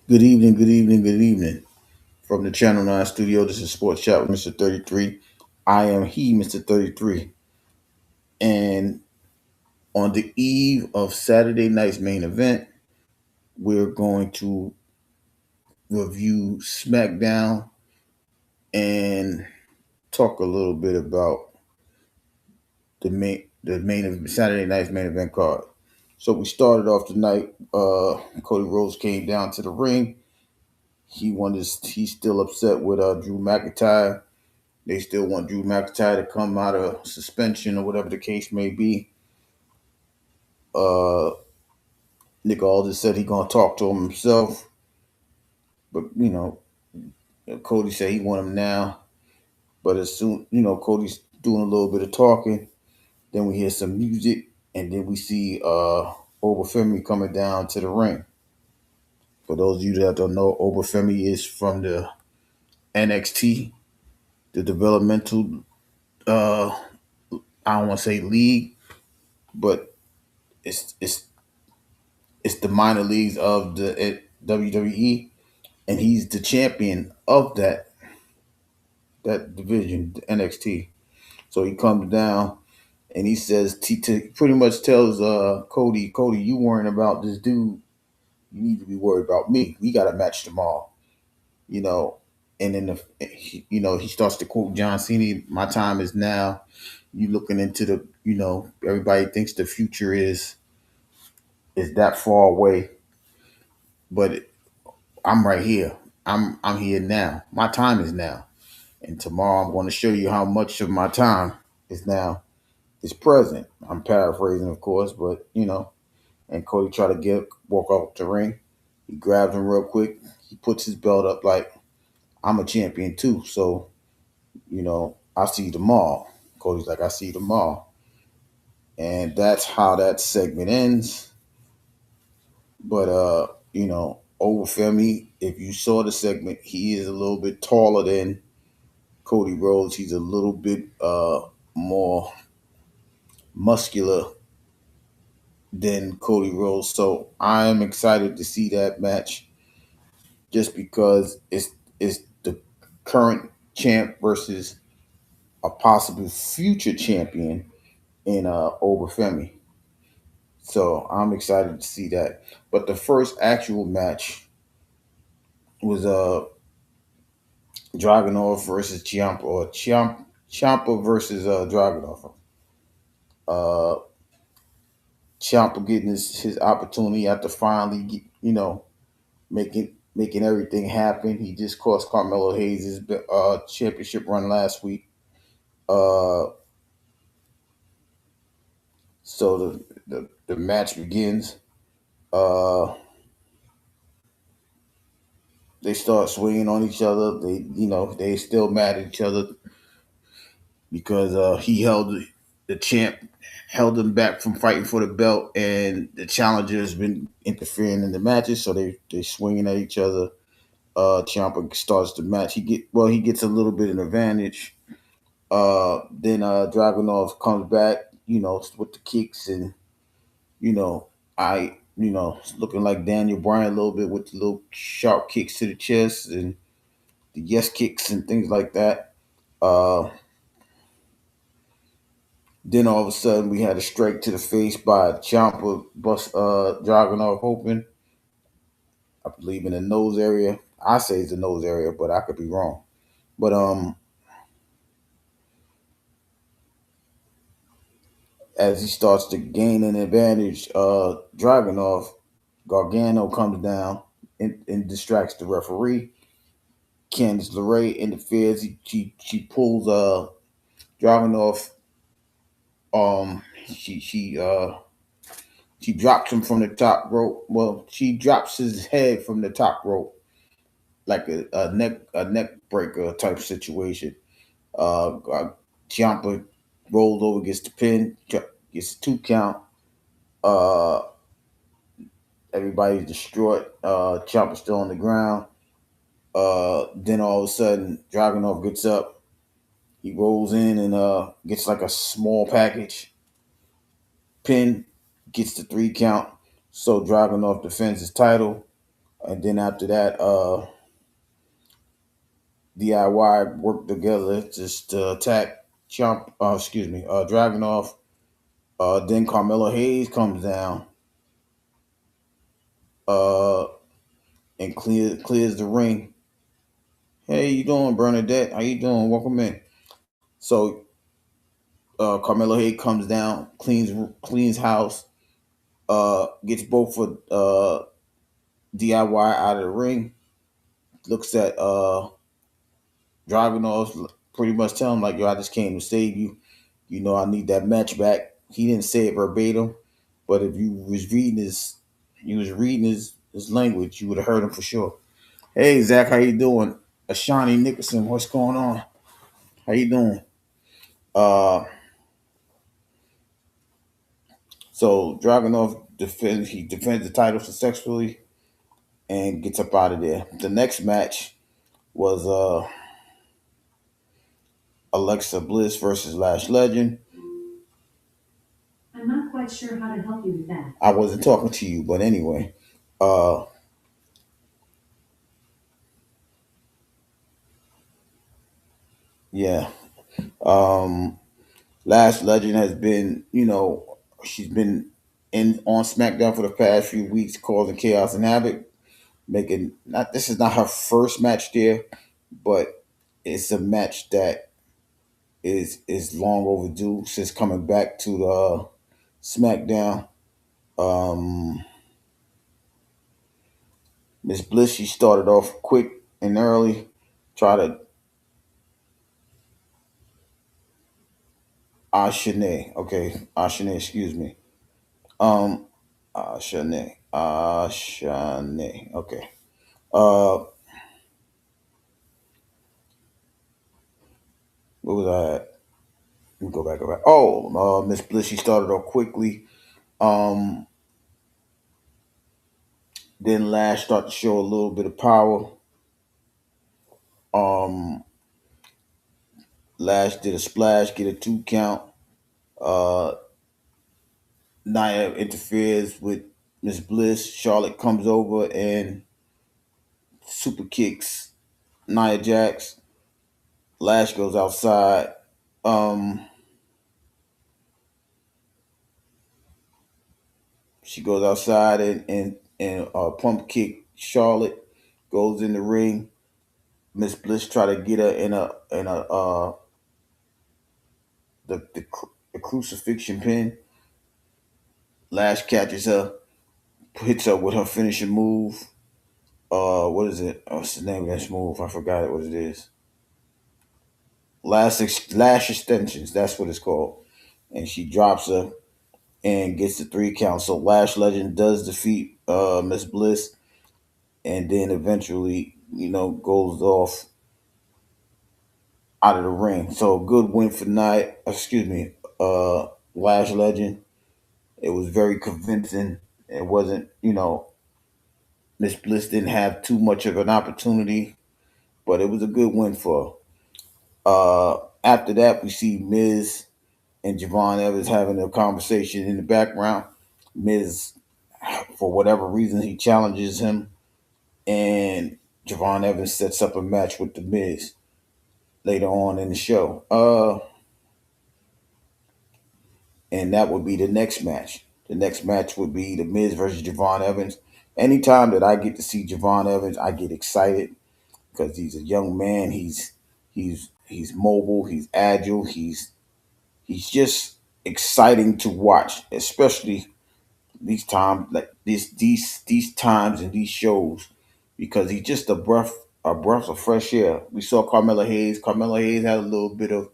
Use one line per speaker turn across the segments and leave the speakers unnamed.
Good evening, good evening, good evening. From the Channel 9 studio, this is Sports Chat with Mr. 33. I am he, Mr. 33. And on the eve of Saturday night's main event, we're going to review SmackDown and talk a little bit about the Saturday night's main event card. So we started off tonight. Cody Rhodes came down to the ring. He's still upset with Drew McIntyre. They still want Drew McIntyre to come out of suspension or whatever the case may be. Uh, Nick Aldis said he gonna talk to him himself, but Cody said he want him now. But as soon Cody's doing a little bit of talking, then we hear some music, and then we see Obafemi coming down to the ring. For those of you that don't know, Obafemi is from the NXT, the developmental. Uh, I don't want to say league, but it's it's the minor leagues of the WWE, and he's the champion of that division, the NXT. So he comes down and he says, pretty much tells Cody, you worrying about this dude, you need to be worried about me. We got a match tomorrow, you know. And then he starts to quote John Cena, "My time is now." You looking into everybody thinks the future is that far away, but I'm right here. I'm here now. My time is now. And tomorrow I'm going to show you how much of my time is now is present. I'm paraphrasing, of course, but and Cody tried to walk off the ring. He grabs him real quick. He puts his belt up like I'm a champion too. So, I see you tomorrow. Cody's like, I see you tomorrow. And that's how that segment ends. But over Femi, if you saw the segment, he is a little bit taller than Cody Rhodes. He's a little bit more muscular than Cody Rhodes. So I'm excited to see that match just because it's the current champ versus a possible future champion in Obafemi. So I'm excited to see that. But the first actual match was Dragunov versus Ciampa, or Ciampa versus Dragunov. Uh, Ciampa getting his opportunity after finally, making everything happen. He just cost Carmelo Hayes his championship run last week. Uh, so the match begins. Uh, they start swinging on each other. They still mad at each other because he held the champ held him back from fighting for the belt, and the challenger has been interfering in the matches, so they swinging at each other. Ciampa starts the match. He gets a little bit of an advantage. Then Dragunov comes back, with the kicks, and it's looking like Daniel Bryan a little bit with the little sharp kicks to the chest and the yes kicks and things like that. Uh, then all of a sudden we had a strike to the face by Ciampa, bust Dragunov open. I believe in the nose area. I say it's the nose area, but I could be wrong. But as he starts to gain an advantage, Dragunov Gargano comes down and distracts the referee. Candice LeRae interferes. She pulls Dragunov. She drops him from the top rope. Well, she drops his head from the top rope like a neck breaker type situation. Ciampa rolls over, gets the pin, gets a 2 count. Uh, Everybody's destroyed. Ciampa's still on the ground. Then all of a sudden, Dragunov gets up. He rolls in and gets like a small package. Pin, gets the 3 count. So Dragunov defends his title. And then after that, DIY worked together just to attack Dragunov. Then Carmelo Hayes comes down uh, and clears the ring. Hey, you doing, Bernadette? How you doing? Welcome in. So Carmelo Hayes comes down, cleans house, gets both of DIY out of the ring. Looks at Dragunov, pretty much tell him like, "Yo, I just came to save you. You know, I need that match back." He didn't say it verbatim, but if you was reading his language, you would have heard him for sure. Hey, Zach, how you doing? Ashani Nicholson, what's going on? How you doing? Uh, so Dragunov defends the title successfully and gets up out of there. The next match was Alexa Bliss versus Lash Legend. I'm not quite sure how to help you with that. I wasn't talking to you, but anyway. Uh, yeah. Um, Lash Legend has been, she's been in on SmackDown for the past few weeks, causing chaos and havoc. Making not this is not her first match there, but it's a match that is long overdue since coming back to the SmackDown. Um, Miss Bliss, she started off quick and early, try to Ashane. Okay, Ashane, excuse me. Um, Ashane. Okay. Uh, what was I at? Let me go back. Oh, Miss Bliss, she started off quickly. Um, then Lash started to show a little bit of power. Um, Lash did a splash, get a 2 count. Uh, Nia interferes with Miss Bliss. Charlotte comes over and super kicks Nia Jax. Lash goes outside. Um, she goes outside and pump kick Charlotte. Goes in the ring. Miss Bliss try to get her in a the crucifixion pin. Lash catches her, hits her with her finishing move. What is it? What's the name of this move? I forgot it. What it is. Lash extensions. That's what it's called. And she drops her and gets the 3 count. So Lash Legend does defeat Miss Bliss, and then eventually, goes off out of the ring. So a good win for night. Excuse me, Lash Legend. It was very convincing. It wasn't, Miss Bliss didn't have too much of an opportunity, but it was a good win for her. After that, we see Miz and Javon Evans having a conversation in the background. Miz, for whatever reason, he challenges him, and Javon Evans sets up a match with the Miz later on in the show. And that would be the next match. The next match would be the Miz versus Javon Evans. Anytime that I get to see Javon Evans, I get excited because he's a young man. He's mobile. He's agile. He's just exciting to watch, especially these times like these times and these shows, because he's just a breath of fresh air. We saw Carmelo Hayes. Carmelo Hayes had a little bit of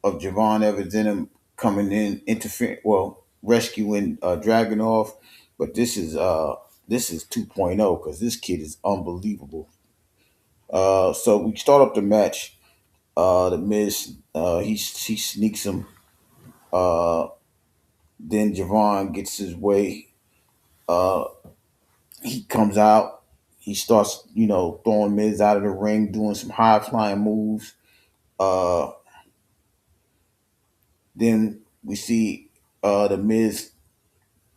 Javon Evans in him, coming in, interfering, well, rescuing Dragunov. But this is 2.0 because this kid is unbelievable. So we start up the match. The Miz, he sneaks him. Uh, then Javon gets his way. Uh, he comes out. He starts, throwing Miz out of the ring, doing some high flying moves. Uh, then we see the Miz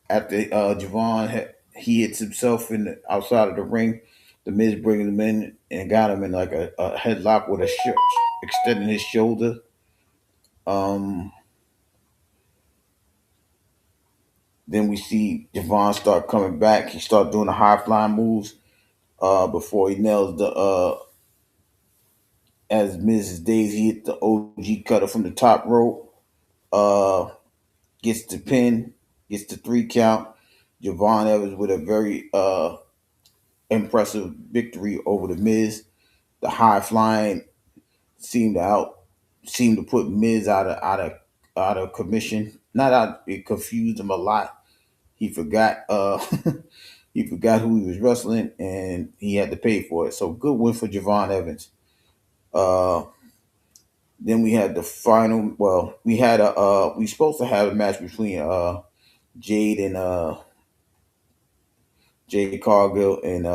after Javon he hits himself in the outside of the ring. The Miz bringing him in and got him in like a headlock with extending his shoulder. Um, then we see Javon start coming back. He start doing the high flying moves before he nails the as Mrs. Daisy hit the OG cutter from the top rope. Uh, Gets the pin, gets the 3 count. Javon Evans with a very impressive victory over the Miz. The high flying seemed to out seemed to put Miz out of commission. Not out, it confused him a lot. He forgot he forgot who he was wrestling and he had to pay for it. So good win for Javon Evans. Uh then we had the final, well, we supposed to have a match between Jade and Jade Cargill and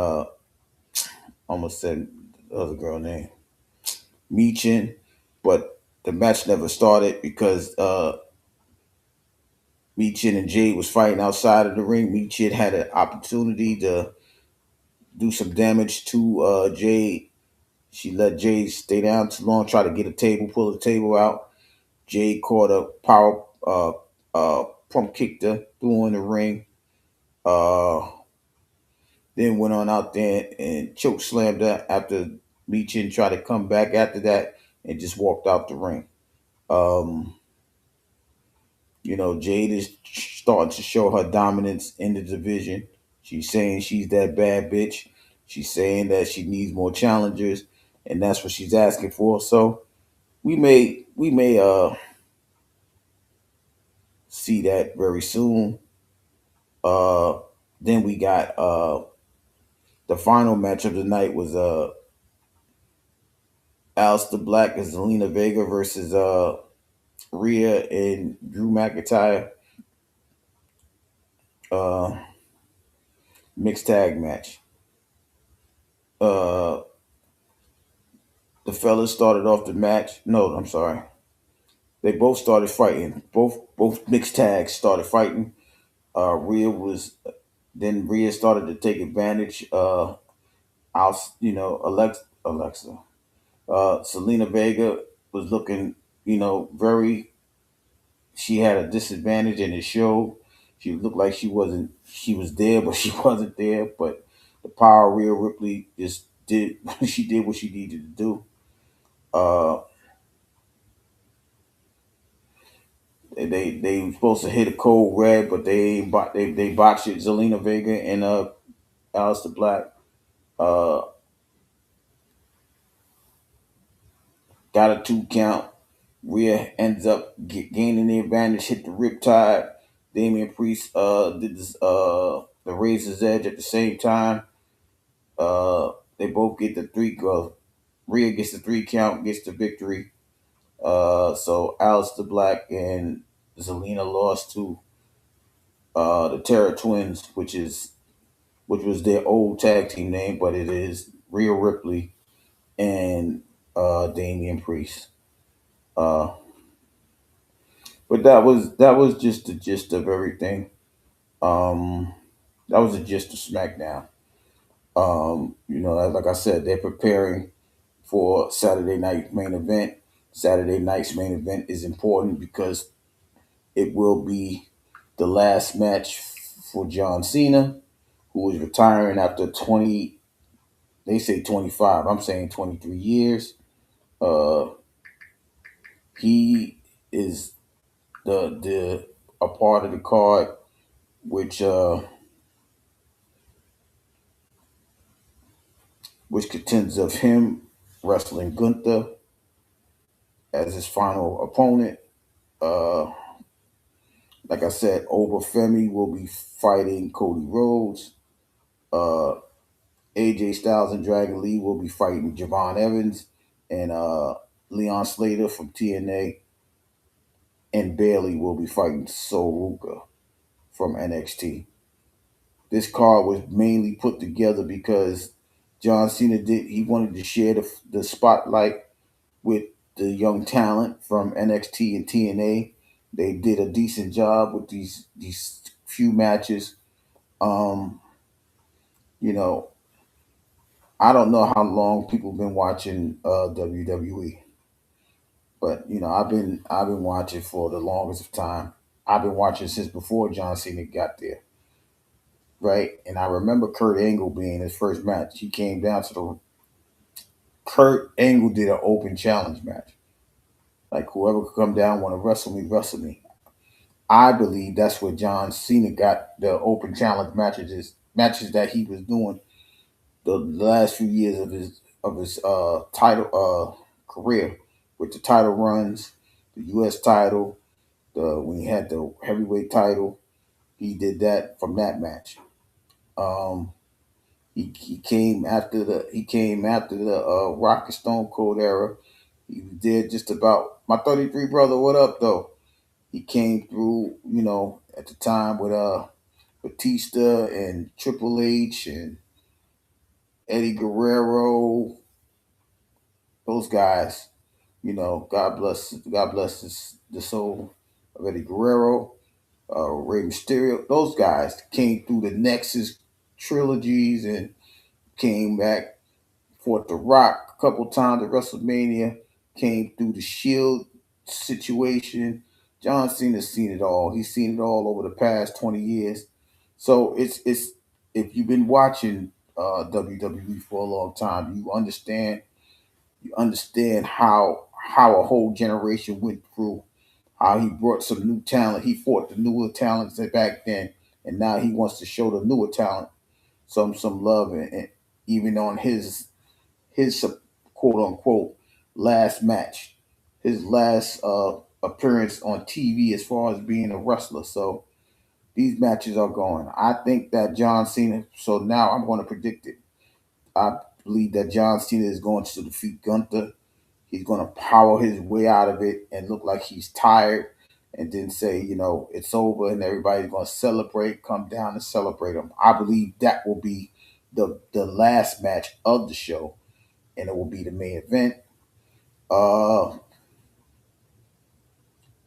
almost said the other girl name. Meechin, but the match never started because Meechin and Jade was fighting outside of the ring. Meechin had an opportunity to do some damage to Jade. She let Jade stay down too long, try to get a table, pull the table out. Jade caught a power pump kicked her, threw her in the ring. Uh, then went on out there and choke slammed her after Meechin tried to come back after that and just walked out the ring. Um, Jade is starting to show her dominance in the division. She's saying she's that bad bitch. She's saying that she needs more challengers, and that's what she's asking for. So we may see that very soon. Uh, then we got the final match of the night was Aleister Black and Zelina Vega versus Rhea and Drew McIntyre, uh, mixed tag match. Uh, the fellas started off the match. No, I'm sorry. They both started fighting. Both mixed tags started fighting. Rhea started to take advantage. Alexa. Selena Vega was looking, very. She had a disadvantage in the show. She looked like she wasn't. She was there, but she wasn't there. But the power Rhea Ripley just did. She did what she needed to do. Uh, they were supposed to hit a cold red, but they botched it. Zelina Vega and Aleister Black uh, got a 2 count. Rhea ends up gaining the advantage, hit the riptide. Damian Priest did this, the Razor's Edge at the same time. They both get the three. Rhea gets the 3 count, gets the victory. So Aleister Black and Zelina lost to the Terror Twins, which was their old tag team name, but it is Rhea Ripley and Damian Priest. Uh, but that was just the gist of everything. Um, that was the gist of SmackDown. Like I said, they're preparing for Saturday night main event. Saturday night's main event is important because it will be the last match for John Cena, who is retiring after 20. They say 25. I'm saying 23 years. Uh, he is the a part of the card which which contends of him wrestling Gunther as his final opponent. Uh, like I said, Obafemi will be fighting Cody Rhodes. Uh, AJ Styles and Dragon Lee will be fighting Javon Evans and Leon Slater from TNA, and Bailey will be fighting Sol Ruka from NXT. This card was mainly put together because John Cena did he wanted to share the spotlight with the young talent from NXT and TNA. They did a decent job with these few matches. You know, I don't know how long people been watching WWE, but I've been watching for the longest of time. I've been watching since before John Cena got there, right? And I remember Kurt Angle being his first match. He came down to the Kurt Angle did an open challenge match. Like whoever could come down want to wrestle me, wrestle me. I believe that's where John Cena got the open challenge matches that he was doing the last few years of his title career with the title runs, the U.S. title, the when he had the heavyweight title, he did that from that match. Um, he came after the Rock and Stone Cold era. He was there just about my 33 brother. What up though? He came through, at the time with Batista and Triple H and Eddie Guerrero, those guys. God bless the soul of Eddie Guerrero, Rey Mysterio. Those guys came through the Nexus trilogies and came back, fought The Rock a couple times at WrestleMania, came through the Shield situation. John Cena's seen it all. He's seen it all over the past 20 years. So it's if you've been watching WWE for a long time, you understand how a whole generation went through, how he brought some new talent. He fought the newer talents back then, and now he wants to show the newer talent some love, and even on his quote unquote last match, his last appearance on TV as far as being a wrestler. So these matches are going. I think that John Cena. So now I'm going to predict it. I believe that John Cena is going to defeat Gunther. He's going to power his way out of it and look like he's tired, and then say, it's over, and everybody's going to celebrate, come down and celebrate him. I believe that will be the last match of the show, and it will be the main event. Uh,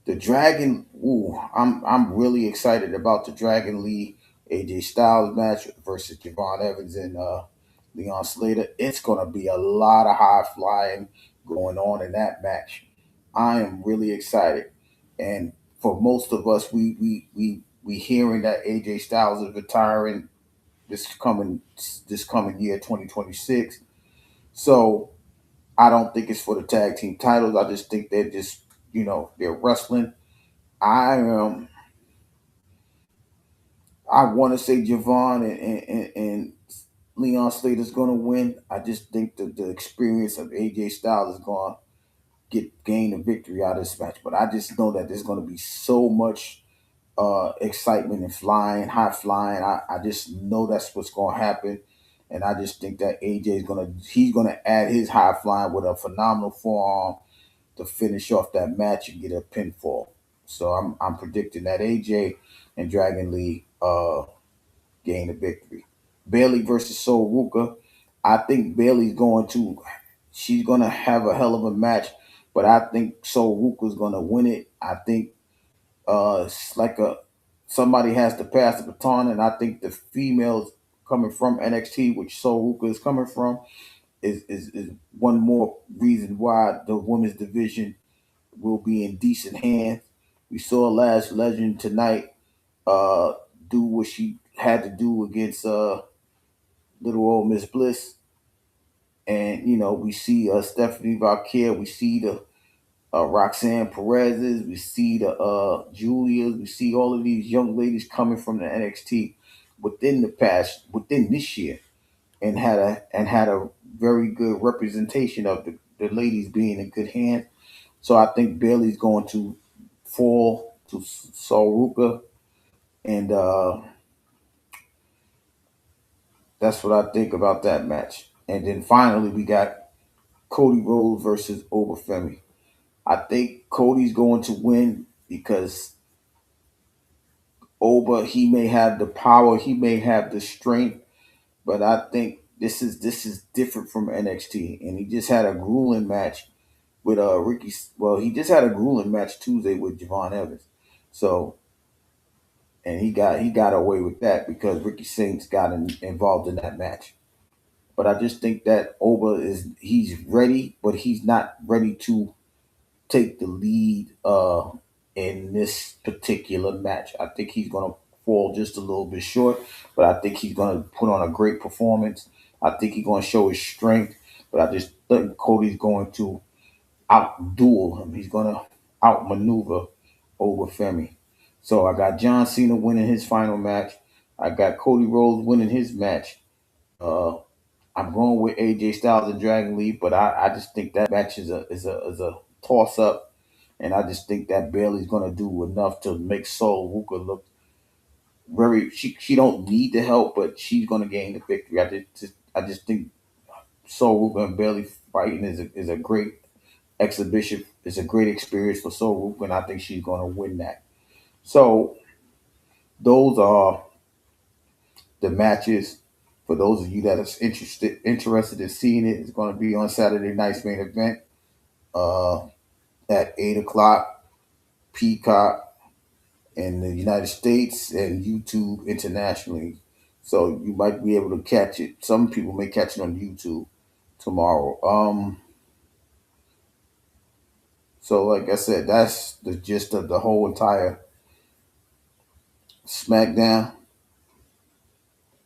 the Dragon. Ooh, I'm really excited about the Dragon Lee AJ Styles match versus Javon Evans and Leon Slater. It's gonna be a lot of high flying going on in that match. I am really excited, and for most of us, we hearing that AJ Styles is retiring this coming year, 2026. So I don't think it's for the tag team titles. I just think they're wrestling. I I want to say Javon and Leon Slater's going to win. I just think that the experience of AJ Styles is going to gain a victory out of this match. But I just know that there's going to be so much excitement and flying, high flying. I just know that's what's going to happen. And I just think that AJ is gonna add his high flying with a phenomenal forearm to finish off that match and get a pinfall. So I'm predicting that AJ and Dragon Lee gain a victory. Bailey versus Sol Ruka. I think she's gonna have a hell of a match, but I think Sol Ruka's gonna win it. I think it's like somebody has to pass the baton, and I think the females coming from NXT, which Sol Ruka is coming from, is one more reason why the women's division will be in decent hands. We saw Lash Legend tonight uh, do what she had to do against little old Miss Bliss, and we see Stephanie Valkyrie, we see the Roxanne Perez's, we see the Julia's, we see all of these young ladies coming from the NXT within this year, and had a very good representation of the ladies being in good hands. So I think Bailey's going to fall to Sol Ruka, and that's what I think about that match. And then finally, we got Cody Rhodes versus Obafemi. I think Cody's going to win because Oba, he may have the power, he may have the strength, but I think this is different from NXT. And he just had a grueling match with Ricky. Well, he just had a grueling match Tuesday with Javon Evans. So and he got away with that because Ricky Saints got involved in that match. But I just think that Oba he's ready, but he's not ready to take the lead in this particular match. I think he's going to fall just a little bit short, but I think he's going to put on a great performance. I think he's going to show his strength, but I just think Cody's going to outduel him. He's going to outmaneuver over Femi. So I got John Cena winning his final match. I got Cody Rhodes winning his match. Uh, I'm going with AJ Styles and Dragon Lee, but I just think that match is a toss up, and I just think that Bailey's going to do enough to make Sol Ruka look very. She don't need the help, but she's going to gain the victory. I just think Sol Ruka and Bailey fighting is a great exhibition. It's a great experience for Sol Ruka, and I think she's going to win that. So those are the matches. For those of you that are interested in seeing it, it's going to be on Saturday night's main event uh, at 8 o'clock, Peacock in the United States and YouTube internationally. So you might be able to catch it. Some people may catch it on YouTube tomorrow. So like I said, that's the gist of the whole entire SmackDown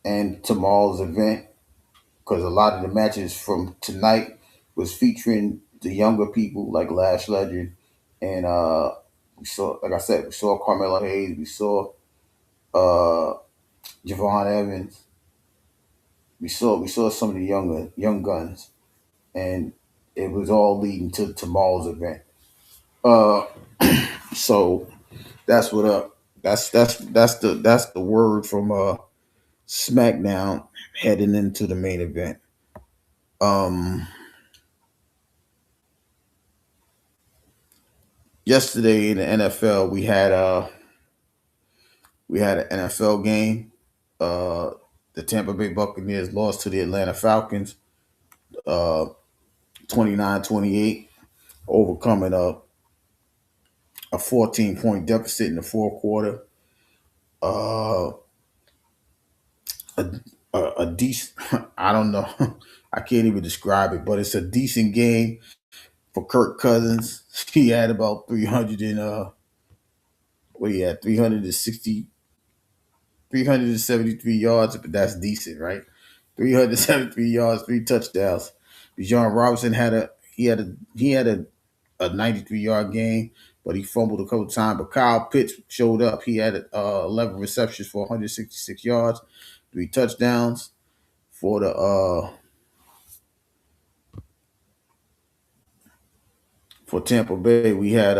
and tomorrow's event. Because a lot of the matches from tonight was featuring the younger people like Lash Legend and we saw, like I said, we saw Carmelo Hayes, we saw uh, Javon Evans, we saw some of the young guns, and it was all leading to tomorrow's event. Uh, so that's what up. That's the word from SmackDown heading into the main event. Um, Yesterday in the NFL we had an NFL game. Uh, the Tampa Bay Buccaneers lost to the Atlanta Falcons, uh, 29-28, overcoming a 14-point deficit in the fourth quarter. Uh, a, a decent, I don't know, I can't even describe it, but it's a decent game for Kirk Cousins. He had about 300 and what he had 373 yards, but that's decent, right? 373 yards, three touchdowns. Bijan Robinson had a 93-yard game, but he fumbled a couple times. But Kyle Pitts showed up. He had 11 receptions for 166 yards, three touchdowns for the for Tampa Bay. We had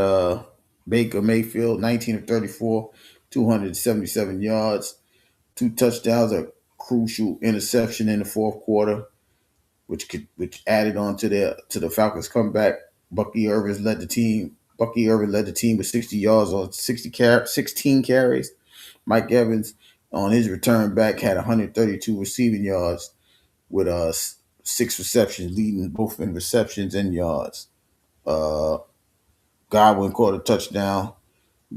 Baker Mayfield, 19 of 34, 277 yards, two touchdowns, a crucial interception in the fourth quarter, which added on to the Falcons' comeback. Bucky Irvin led the team with 60 yards on 16 carries. Mike Evans on his return back had 132 receiving yards with six receptions, leading both in receptions and yards. Uh, Godwin caught a touchdown.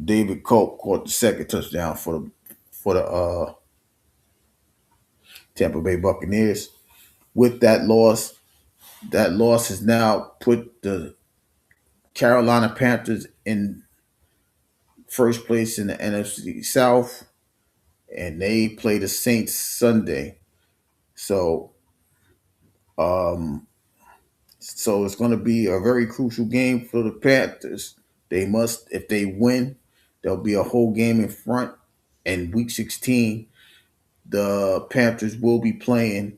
David Cope caught the second touchdown for the Tampa Bay Buccaneers. With that loss has now put the Carolina Panthers in first place in the NFC South, and they play the Saints Sunday. So, um, so it's going to be a very crucial game for the Panthers. They must, if they win, there'll be a whole game in front. In Week 16, the Panthers will be playing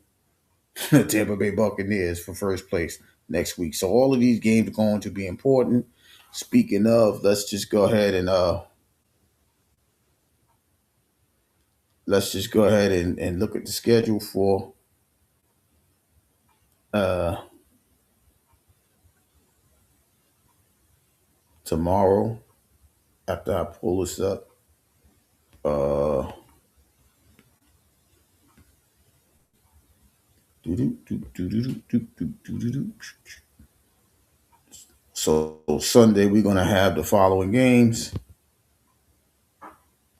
the Tampa Bay Buccaneers for first place next week. So all of these games are going to be important. Speaking of, let's just go ahead and look at the schedule for uh, tomorrow after I pull this up. Uh, so Sunday we're gonna have the following games.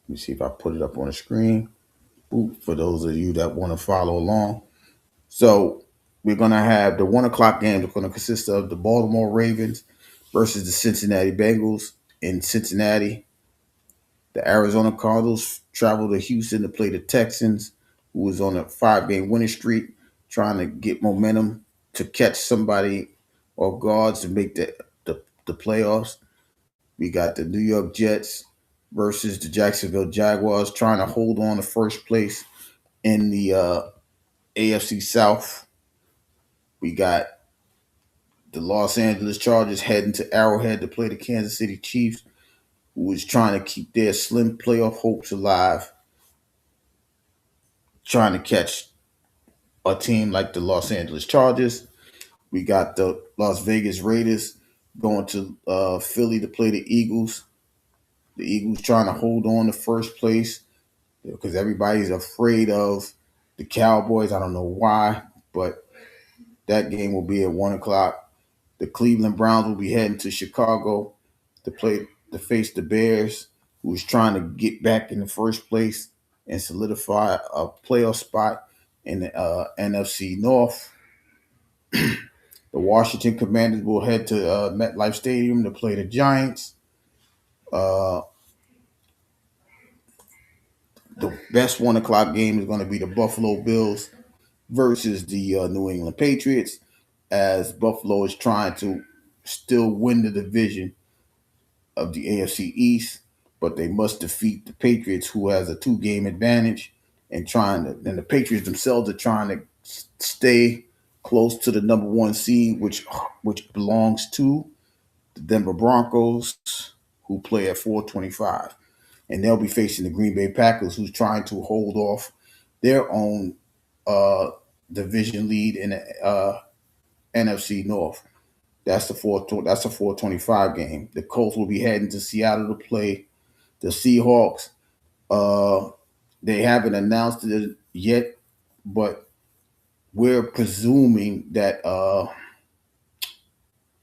Let me see if I put it up on the screen. Ooh, for those of you that want to follow along. So we're going to have the 1 o'clock game. It's going to consist of the Baltimore Ravens versus the Cincinnati Bengals in Cincinnati. The Arizona Cardinals travel to Houston to play the Texans, who was on a 5-game winning streak, trying to get momentum to catch somebody off guards to make the playoffs. We got the New York Jets versus the Jacksonville Jaguars, trying to hold on to first place in the AFC South. We got the Los Angeles Chargers heading to Arrowhead to play the Kansas City Chiefs, who is trying to keep their slim playoff hopes alive, trying to catch a team like the Los Angeles Chargers. We got the Las Vegas Raiders going to Philly to play the Eagles. The Eagles trying to hold on to first place because everybody's afraid of the Cowboys. I don't know why, but that game will be at 1 o'clock. The Cleveland Browns will be heading to Chicago to face the Bears, who's trying to get back in the first place and solidify a playoff spot in the NFC North. The Washington Commanders will head to MetLife Stadium to play the Giants. Uh, the best 1 o'clock game is going to be the Buffalo Bills versus the New England Patriots, as Buffalo is trying to still win the division of the AFC East, but they must defeat the Patriots, who has a 2-game advantage, and and the Patriots themselves are trying to stay close to the number 1 seed, which belongs to the Denver Broncos, who play at 425, and they'll be facing the Green Bay Packers, who's trying to hold off their own uh, division lead in the NFC North. That's a 425 game. The Colts will be heading to Seattle to play the Seahawks. Uh, they haven't announced it yet, but we're presuming that oh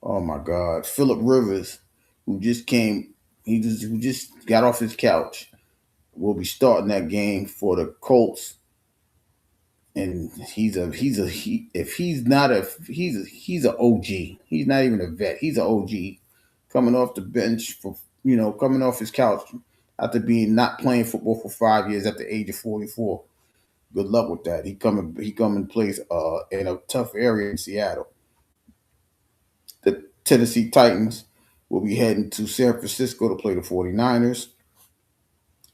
my God, Philip Rivers, who just got off his couch, will be starting that game for the Colts. And if he's not a he's a OG. He's not even a vet. He's an OG coming off the bench coming off his couch after being not playing football for 5 years at the age of 44. Good luck with that. He come and plays in a tough area in Seattle. The Tennessee Titans will be heading to San Francisco to play the 49ers.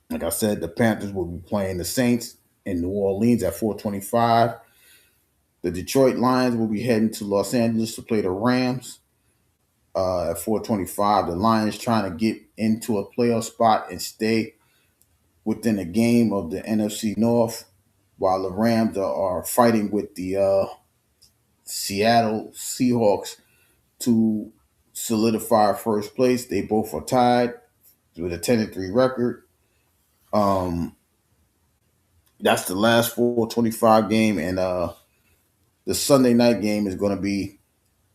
Like I said, the Panthers will be playing the Saints in New Orleans at 425. The Detroit Lions will be heading to Los Angeles to play the Rams at 425. The Lions trying to get into a playoff spot and stay within a game of the NFC North, while the Rams are fighting with the Seattle Seahawks to solidify first place. They both are tied with a 10-3 record. That's the last 425 game, and the Sunday night game is going to be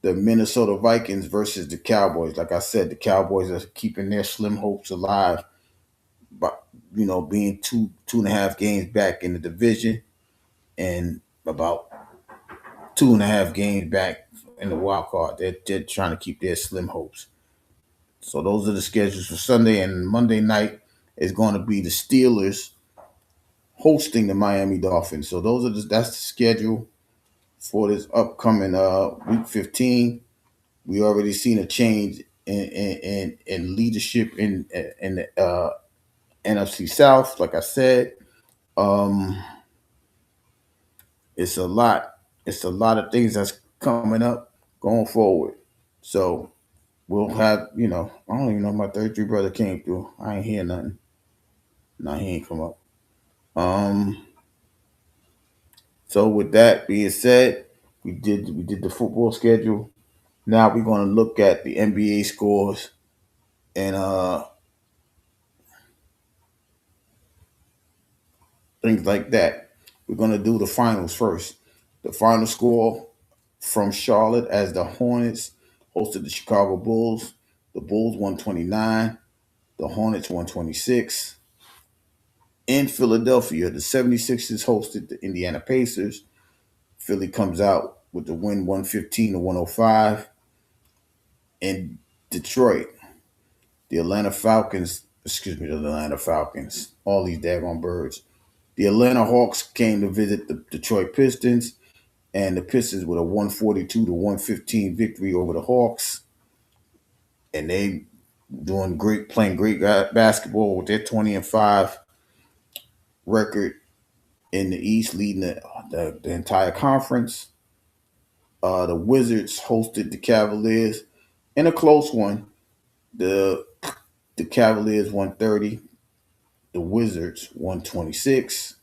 the Minnesota Vikings versus the Cowboys. Like I said, the Cowboys are keeping their slim hopes alive, but being two and a half games back in the division, and about 2.5 games back in the wild card. They're trying to keep their slim hopes. So those are the schedules for Sunday, and Monday night is going to be the Steelers hosting the Miami Dolphins. So that's the schedule for this upcoming week 15. We already seen a change in leadership in the NFC South. Like I said, um, it's a lot. It's a lot of things that's coming up going forward. So we'll have, I don't even know if my 33 brother came through. I ain't hear nothing. No, he ain't come up. Um, so with that being said, we did the football schedule. Now we're gonna look at the NBA scores and things like that. We're gonna do the finals first. The final score from Charlotte as the Hornets hosted the Chicago Bulls. The Bulls 129, the Hornets 126. In Philadelphia, the 76ers hosted the Indiana Pacers. Philly comes out with the win 115 to 105. In Detroit, the Atlanta Falcons, all these daggone birds. The Atlanta Hawks came to visit the Detroit Pistons, and the Pistons with a 142 to 115 victory over the Hawks. And they doing great, playing great basketball with their 20-5 record in the East, leading the entire conference. The Wizards hosted the Cavaliers in a close one. The the Cavaliers 130, the Wizards 126.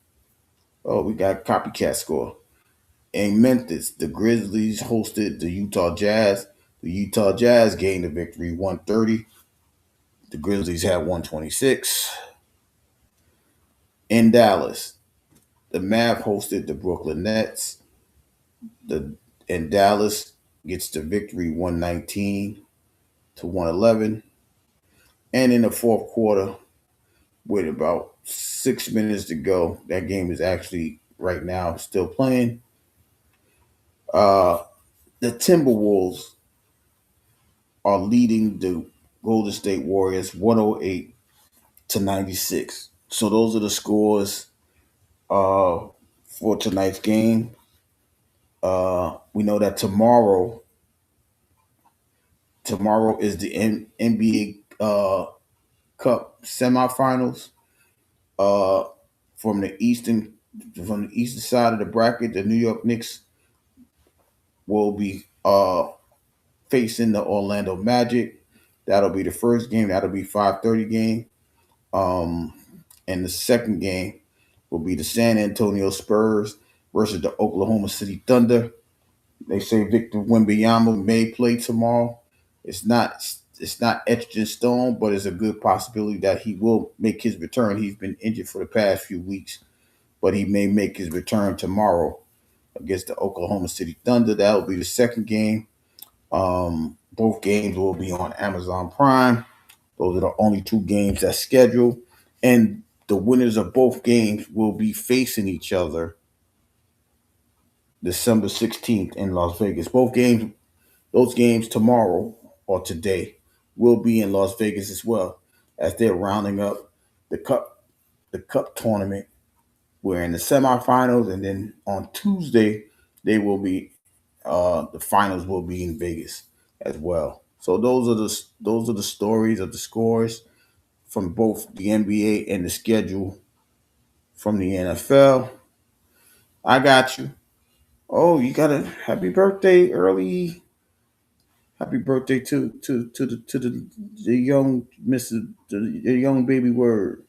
Oh, we got a copycat score. In Memphis, the Grizzlies hosted the Utah Jazz. The Utah Jazz gained the victory 130. The Grizzlies had 126. In Dallas, the Mavs hosted the Brooklyn Nets. The in Dallas gets the victory 119 to 111. And in the fourth quarter, with about 6 minutes to go, that game is actually right now still playing. Uh, the Timberwolves are leading the Golden State Warriors 108 to 96. So those are the scores for tonight's game. We know that tomorrow is the NBA Cup semifinals. Uh, from the eastern side of the bracket, the New York Knicks will be facing the Orlando Magic. That'll be the first game. That'll be 5:30 game. Um, and the second game will be the San Antonio Spurs versus the Oklahoma City Thunder. They say Victor Wembanyama may play tomorrow. It's not it's not etched in stone, but it's a good possibility that he will make his return. He's been injured for the past few weeks, but he may make his return tomorrow against the Oklahoma City Thunder. That will be the second game. Both games will be on Amazon Prime. Those are the only two games that's scheduled. And the winners of both games will be facing each other December 16th in Las Vegas. Those games tomorrow or today will be in Las Vegas as well, as they're rounding up the cup tournament. We're in the semifinals, and then on Tuesday the finals will be in Vegas as well. So those are the stories of the scores from both the NBA and the schedule from the NFL. I got you. Oh, you got a happy birthday early. Happy birthday to the young the young baby word.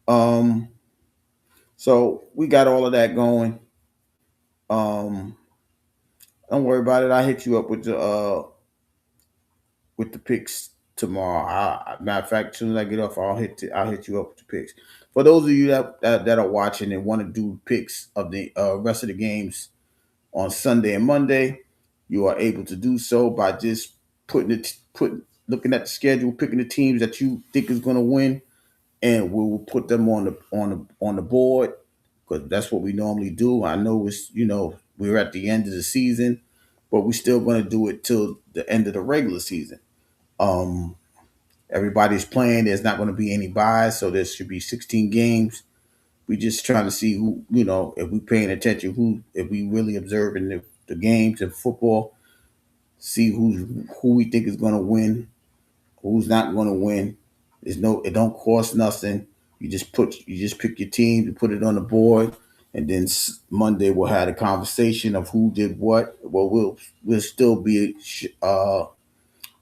Um, so we got all of that going. Um, don't worry about it. I hit you up with the picks tomorrow. Matter of fact, as soon as I get off, I'll hit you up with the picks. For those of you that are watching and want to do picks of the rest of the games on Sunday and Monday, you are able to do so by just looking at the schedule, picking the teams that you think is going to win, and we will put them on the board because that's what we normally do. I know we're at the end of the season, but we're still going to do it till the end of the regular season. Um, Everybody's playing. There's not going to be any buys, so there should be 16 games. We just trying to see who, if we paying attention, if we really observing the games of football, see who we think is going to win, who's not going to win. It don't cost nothing. You just pick your team, you put it on the board, and then Monday we'll have a conversation of who did what. Well, we'll still be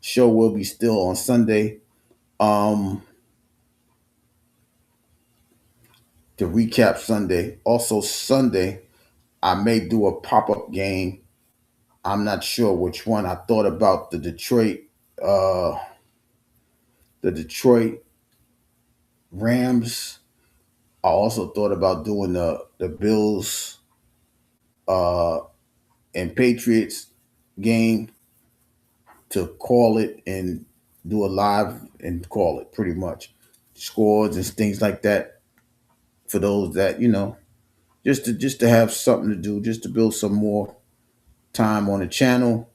show will be still on Sunday. Um, to recap Sunday. Also Sunday, I may do a pop up game. I'm not sure which one. I thought about uh, the Detroit Rams. I also thought about doing the Bills uh, and Patriots game to call it and do a live and call it pretty much scores and things like that. for those that just to have something to do, just to build some more time on the channel.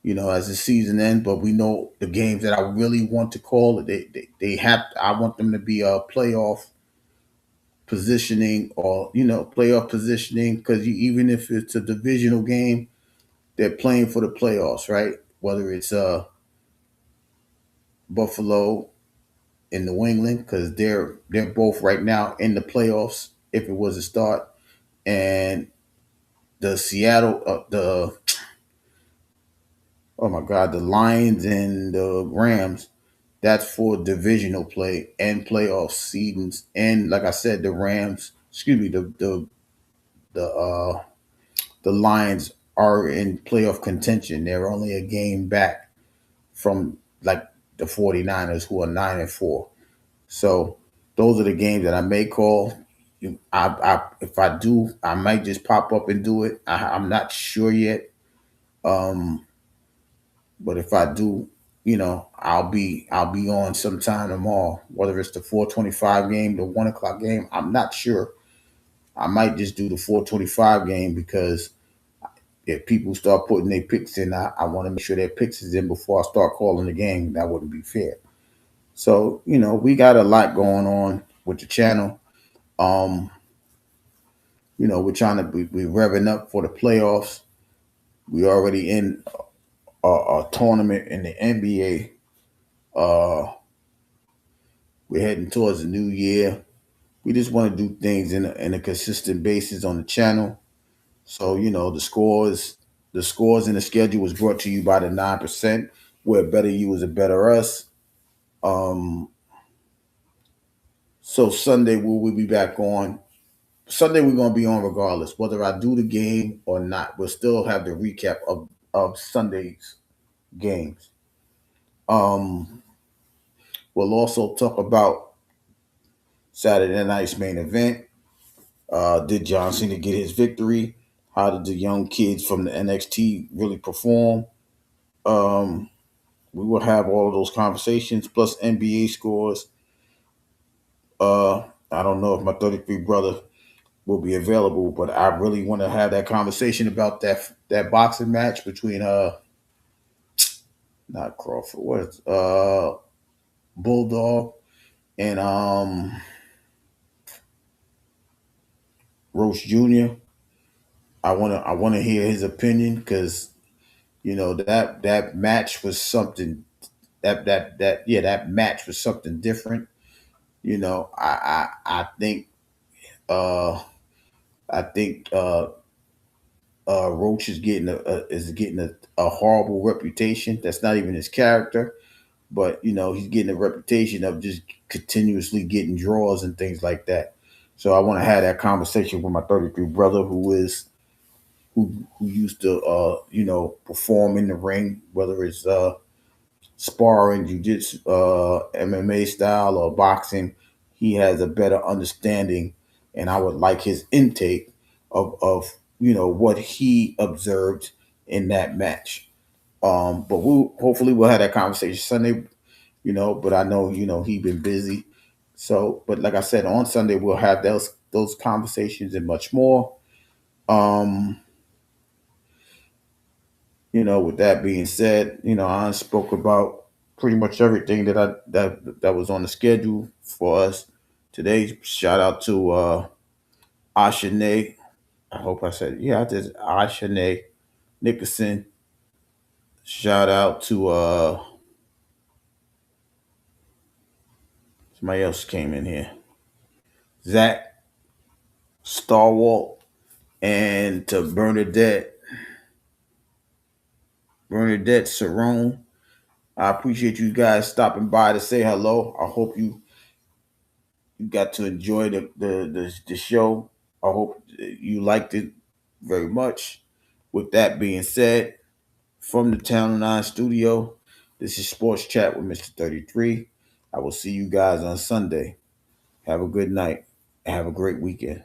As the season ends. But we know the games that I really want to call, they have. I want them to be a playoff positioning, or playoff positioning, because even if it's a divisional game, they're playing for the playoffs, right? Whether it's Buffalo in New England, because they're both right now in the playoffs. If it was a start, and the Seattle, the oh my God, the Lions and the Rams, that's for divisional play and playoff seedings. And like I said, the Rams, excuse me, the the Lions are in playoff contention. They're only a game back from like the 49ers, who are 9-4. So those are the games that I may call. If I do, I might just pop up and do it. I'm not sure yet. Um, but if I do, I'll be on sometime tomorrow. Whether it's the 4:25 game, the 1 o'clock game, I'm not sure. I might just do the 4:25 game, because if people start putting their picks in, I want to make sure their picks is in before I start calling the game. That wouldn't be fair. So, we got a lot going on with the channel. Um, we're trying to we're revving up for the playoffs. We already in a tournament in the NBA. We're heading towards the new year. We just want to do things in a consistent basis on the channel. So, the scores and the schedule was brought to you by the 9%, where better you is a better us. Um, so Sunday we'll be back on. Sunday we're gonna be on regardless, whether I do the game or not. We'll still have the recap of Sunday's games. Um, we'll also talk about Saturday night's main event. Did John Cena get his victory? How did the young kids from the NXT really perform? Um, we will have all of those conversations, plus NBA scores. I don't know if my 33 brother will be available, but I really want to have that conversation about that boxing match between not Crawford, what is Bulldog and Roach Jr. I want to hear his opinion, because that match was something, that match was something different. I think uh I think Roach is getting a horrible reputation. That's not even his character, but he's getting a reputation of just continuously getting draws and things like that. So I want to have that conversation with my 33 brother, who used to perform in the ring, whether it's sparring, jiu-jitsu, MMA style, or boxing. He has a better understanding, and I would like his intake of what he observed in that match. But we'll have that conversation Sunday. But I know he been busy. So, but like I said, on Sunday we'll have those conversations and much more. Um, with that being said, I spoke about pretty much everything that was on the schedule for us today. Shout out to Ashane. I hope I said, yeah, I did. Ashane Nicholson. Shout out to somebody else came in here. Zach Starwalt, and to Bernadette Cerrone. I appreciate you guys stopping by to say hello. I hope you got to enjoy the show. I hope you liked it very much. With that being said, from the Town of Nine studio, this is Sports Chat with Mr. 33. I will see you guys on Sunday. Have a good night and have a great weekend.